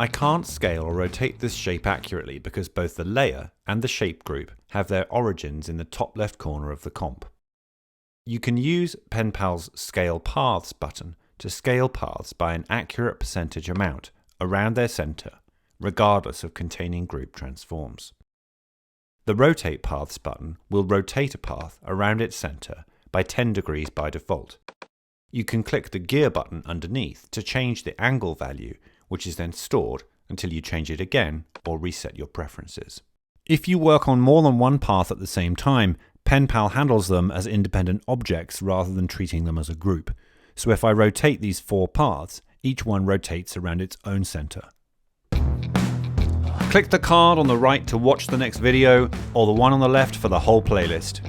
I can't scale or rotate this shape accurately because both the layer and the shape group have their origins in the top left corner of the comp. You can use Penpal's Scale Paths button to scale paths by an accurate percentage amount around their center, regardless of containing group transforms. The Rotate Paths button will rotate a path around its center by 10 degrees by default. You can click the gear button underneath to change the angle value, which is then stored until you change it again or reset your preferences. If you work on more than one path at the same time, Penpal handles them as independent objects rather than treating them as a group. So if I rotate these 4 paths, each one rotates around its own center. Click the card on the right to watch the next video, or the one on the left for the whole playlist.